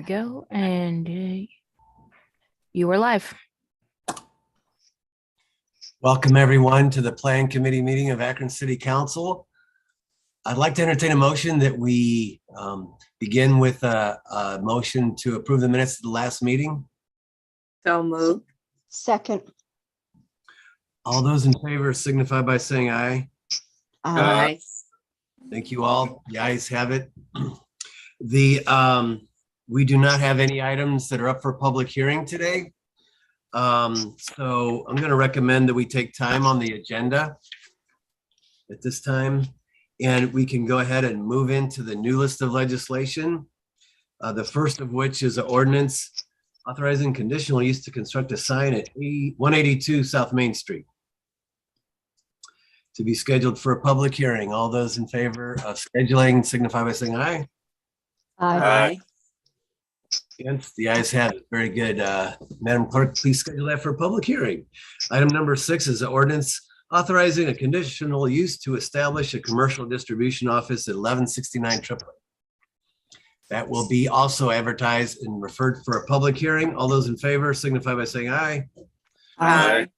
go. And you are live. Welcome everyone to the Plan Committee meeting of Akron City Council. I'd like to entertain a motion that we begin with a motion to approve the minutes of the last meeting. So moved. Second. All those in favor signify by saying aye. Aye. Thank you all. The ayes have it. We do not have any items that are up for public hearing today. So I'm going to recommend that we take time on the agenda at this time, and we can go ahead and move into the new list of legislation. The first of which is an ordinance authorizing conditional use to construct a sign at 182 South Main Street to be scheduled for a public hearing. All those in favor of scheduling signify by saying aye. Aye. Against, the ayes have it. Very good. Madam Clerk, please schedule that for a public hearing. Item number 6 is an ordinance authorizing a conditional use to establish a commercial distribution office at 1169 Triplet. That will be also advertised and referred for a public hearing. All those in favor signify by saying aye. Aye.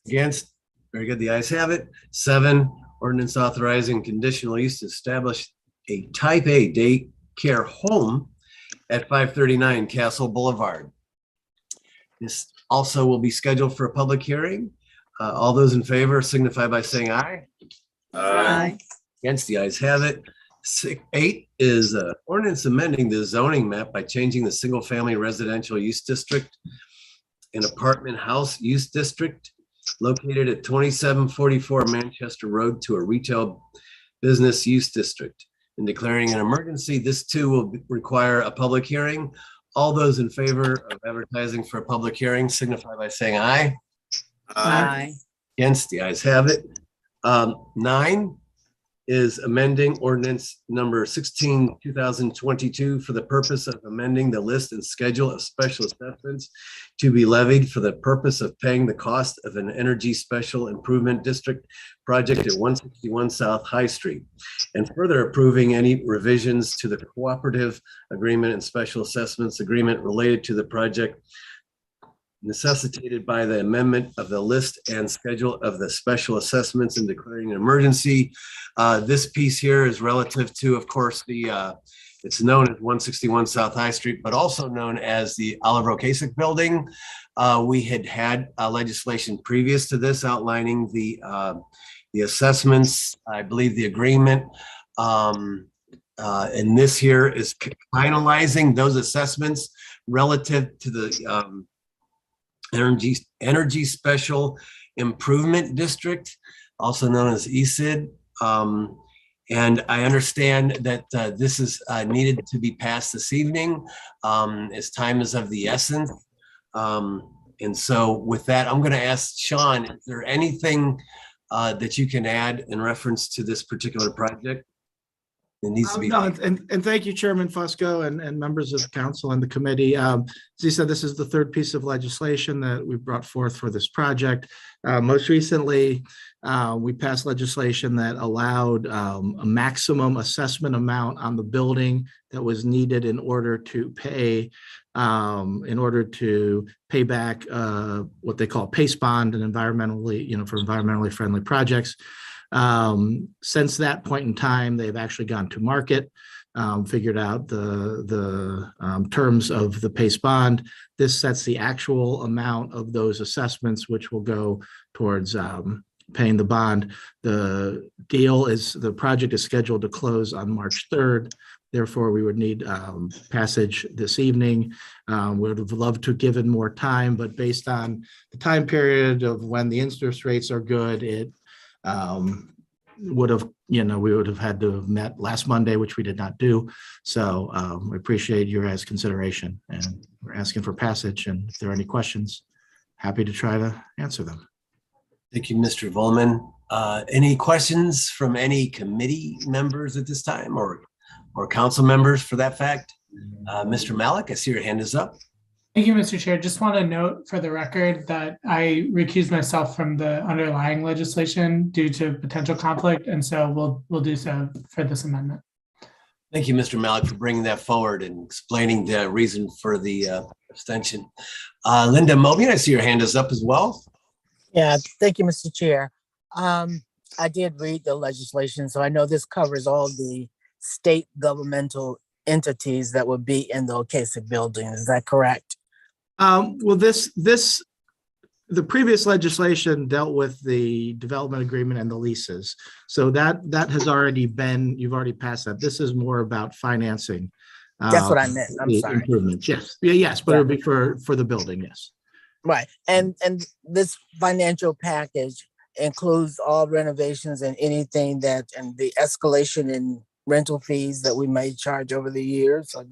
Against, very good. The ayes have it. 7, ordinance authorizing conditional use to establish a type A daycare home at 539 Castle Boulevard. This also will be scheduled for a public hearing. All those in favor signify by saying aye. Aye. Against, the ayes have it. 8 is ordinance amending the zoning map by changing the single family residential use district and apartment house use district located at 2744 Manchester Road to a retail business use district and declaring an emergency. This too will require a public hearing. All those in favor of advertising for a public hearing signify by saying aye. Aye. Against, the ayes have it. 9 is amending ordinance number 16, 2022 for the purpose of amending the list and schedule of special assessments to be levied for the purpose of paying the cost of an energy special improvement district project at 161 South High Street, and further approving any revisions to the cooperative agreement and special assessments agreement related to the project necessitated by the amendment of the list and schedule of the special assessments and declaring an emergency. This piece here is relative to, of course, it's known as 161 South High Street, but also known as the Oliver Kasich building. We had legislation previous to this outlining the assessments, I believe the agreement. And this here is finalizing those assessments relative to the Energy Special Improvement District, also known as ESID. And I understand that this is needed to be passed this evening as time is of the essence. And so with that, I'm going to ask Sean, is there anything that you can add in reference to this particular project? It needs to be. No, and thank you, Chairman Fusco and members of council and the committee. As you said, this is the third piece of legislation that we brought forth for this project. Most recently, we passed legislation that allowed a maximum assessment amount on the building that was needed in order to pay back what they call PACE bond and environmentally, for environmentally friendly projects. Since that point in time, they've actually gone to market, figured out the terms of the PACE bond. This sets the actual amount of those assessments, which will go towards paying the bond. The project is scheduled to close on March 3rd. Therefore, we would need passage this evening. We would have loved to have given more time, but based on the time period of when the interest rates are good, we would have had to have met last Monday, which we did not do. So we appreciate your guys' consideration, and we're asking for passage. And if there are any questions, happy to try to answer them. Thank you, Mr. Volman. Any questions from any committee members at this time, or council members for that fact? Mr. Malik, I see your hand is up. Thank you, Mr. Chair. Just want to note for the record that I recused myself from the underlying legislation due to potential conflict, and so we'll do so for this amendment. Thank you, Mr. Malik, for bringing that forward and explaining the reason for the abstention. Linda Mobian, I see your hand is up as well. Yeah, thank you, Mr. Chair. I did read the legislation, so I know this covers all the state governmental entities that would be in the Ocasek building. Is that correct? Well, the previous legislation dealt with the development agreement and the leases. So that has already been, you've already passed that. This is more about financing. That's what I meant. I'm the sorry. improvements. Yes. Yeah, yes, but it would be for the building. Yes. Right. And this financial package includes all renovations and anything that, and the escalation in rental fees that we may charge over the years. So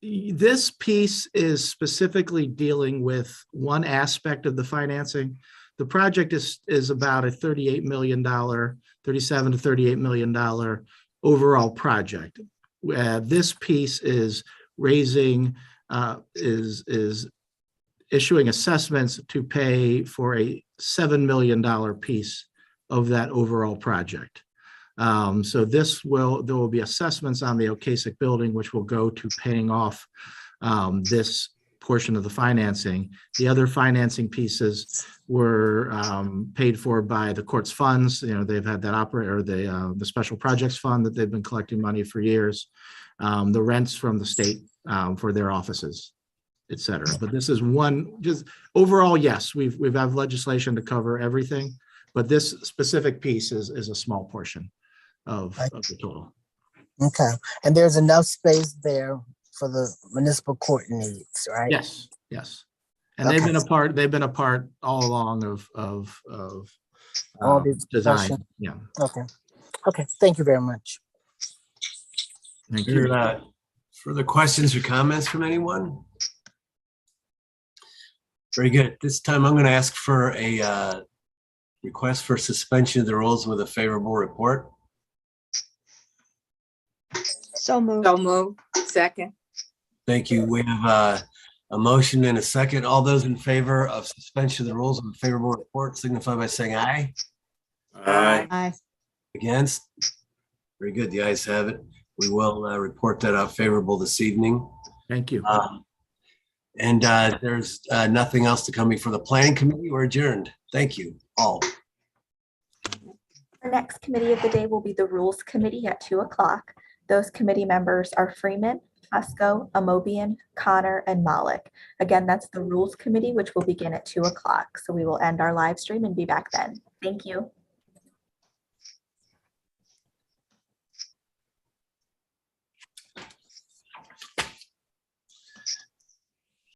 This piece is specifically dealing with one aspect of the financing. The project is about a $37 to $38 million overall project. This piece is is issuing assessments to pay for a $7 million piece of that overall project. So there will be assessments on the Ocasek building, which will go to paying off this portion of the financing. The other financing pieces were paid for by the court's funds. You know, they've had that the special projects fund that they've been collecting money for years. The rents from the state for their offices, et cetera. But this is just overall, yes, we have legislation to cover everything, but this specific piece is a small portion of the total. okay. And there's enough space there for the municipal court needs, right? Yes, yes. And Okay. they've been a part all along of All this design. discussion. Yeah. Okay. Okay. Thank you very much. Thank you. Further questions or comments from anyone? Very good. This time I'm going to ask for a request for suspension of the rules with a favorable report. So moved. So moved. Second. Thank you. We have a motion and a second. All those in favor of suspension of the rules with a favorable report signify by saying aye. Aye. Aye. Against? Very good. The ayes have it. We will report that out favorable this evening. Thank you. And there's nothing else to come before the planning committee. We're adjourned. Thank you all. Our next committee of the day will be the Rules Committee at 2 o'clock. Those committee members are Freeman, Fusco, Amobian, Connor, and Malik. Again, that's the Rules Committee, which will begin at 2 o'clock. So we will end our live stream and be back then. Thank you.